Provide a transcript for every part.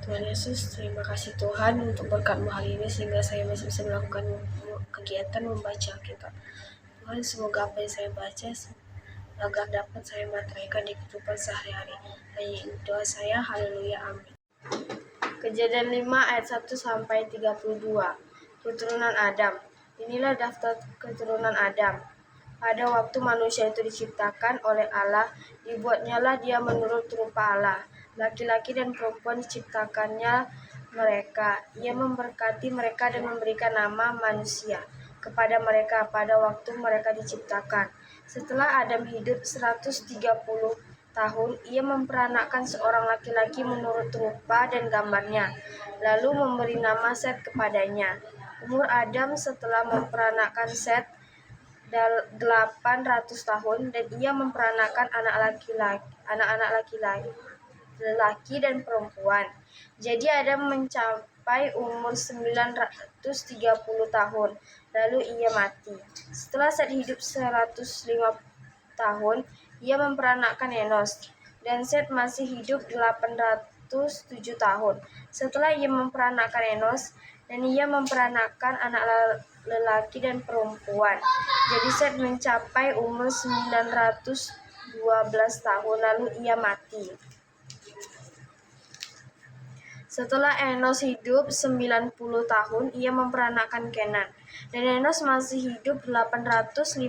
Tuhan Yesus, terima kasih Tuhan untuk berkat-Mu hari ini sehingga saya masih bisa melakukan kegiatan membaca Alkitab. Tuhan, semoga apa yang saya baca agar dapat saya materikan di kehidupan sehari-hari. Hanya doa saya, haleluya, amin. Kejadian 5 ayat 1 sampai 32. Keturunan Adam. Inilah daftar keturunan Adam. Pada waktu manusia itu diciptakan oleh Allah, dibuatnyalah dia menurut rupa Allah. Laki-laki dan perempuan diciptakannya mereka. Ia memberkati mereka dan memberikan nama manusia kepada mereka pada waktu mereka diciptakan. Setelah Adam hidup 130 tahun, ia memperanakkan seorang laki-laki menurut rupa dan gambarnya, lalu memberi nama Set kepadanya. Umur Adam setelah memperanakkan Set 800 tahun, dan ia memperanakkan anak-anak laki-laki dan perempuan. Jadi Adam mencapai umur 930 tahun, lalu ia mati. Setelah Set hidup 105 tahun, ia memperanakkan Enos, dan Set masih hidup 807 tahun. Setelah ia memperanakkan Enos, dan ia memperanakkan anak lelaki dan perempuan. Jadi Set mencapai umur 912 tahun, lalu ia mati. Setelah Enos hidup 90 tahun, ia memperanakkan Kenan, dan Enos masih hidup 815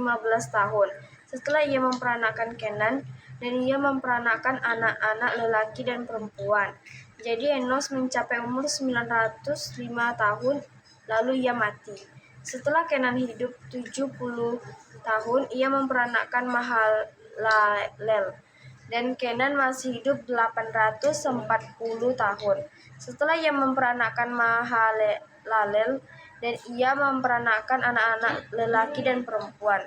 tahun. Setelah ia memperanakkan Kenan, dan ia memperanakkan anak-anak lelaki dan perempuan. Jadi Enos mencapai umur 905 tahun, lalu ia mati. Setelah Kenan hidup 70 tahun, ia memperanakkan Mahalalel, dan Kenan masih hidup 840 tahun. Setelah ia memperanakkan Mahalalel, dan ia memperanakkan anak-anak lelaki dan perempuan.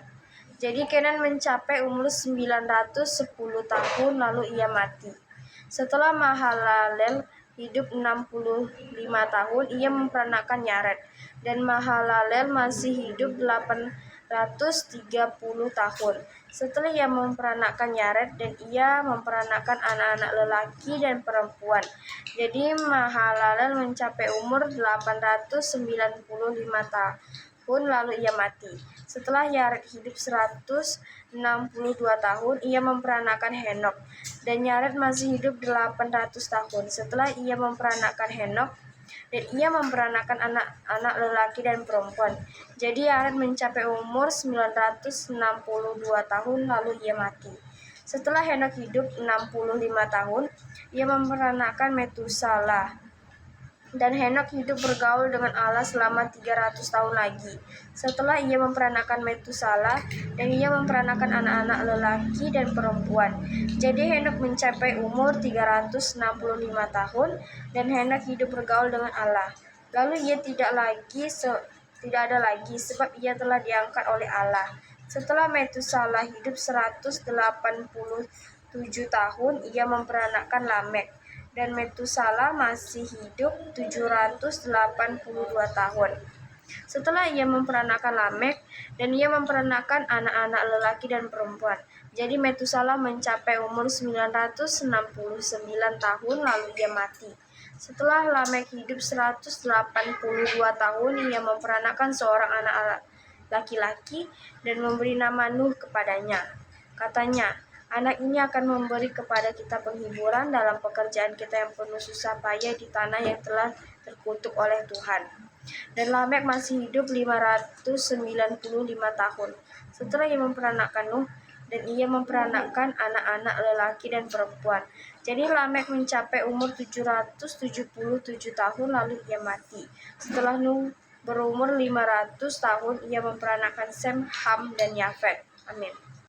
Jadi Kenan mencapai umur 910 tahun, lalu ia mati. Setelah Mahalalel hidup 65 tahun, ia memperanakkan Yared, dan Mahalalel masih hidup 830 tahun. Setelah ia memperanakkan Yared, dan ia memperanakkan anak-anak lelaki dan perempuan. Jadi Mahalalel mencapai umur 895 tahun, lalu ia mati. Setelah Yared hidup 162 tahun, ia memperanakkan Henok, dan Yared masih hidup 800 tahun. Setelah ia memperanakkan Henok, dan ia memperanakkan anak-anak lelaki dan perempuan. Jadi Yared mencapai umur 962 tahun, lalu ia mati. Setelah Henok hidup 65 tahun, ia memperanakkan Metusalah. Dan Henok hidup bergaul dengan Allah selama 300 tahun lagi. Setelah ia memperanakkan Metusalah, dan ia memperanakkan anak-anak lelaki dan perempuan. Jadi Henok mencapai umur 365 tahun, dan Henok hidup bergaul dengan Allah. Lalu ia tidak ada lagi, sebab ia telah diangkat oleh Allah. Setelah Metusalah hidup 187 tahun, ia memperanakkan Lamek, dan Metusalah masih hidup 782 tahun. Setelah ia memperanakkan Lamek, dan ia memperanakkan anak-anak lelaki dan perempuan. Jadi Metusalah mencapai umur 969 tahun, lalu ia mati. Setelah Lamek hidup 182 tahun, ia memperanakkan seorang anak laki-laki dan memberi nama Nuh kepadanya. Katanya, anak ini akan memberi kepada kita penghiburan dalam pekerjaan kita yang penuh susah payah di tanah yang telah terkutuk oleh Tuhan. Dan Lamek masih hidup 595 tahun. Setelah ia memperanakkan Nuh, dan ia memperanakkan anak-anak lelaki dan perempuan. Jadi Lamek mencapai umur 777 tahun, lalu ia mati. Setelah Nuh berumur 500 tahun, ia memperanakkan Sem, Ham, dan Yafet. Amin.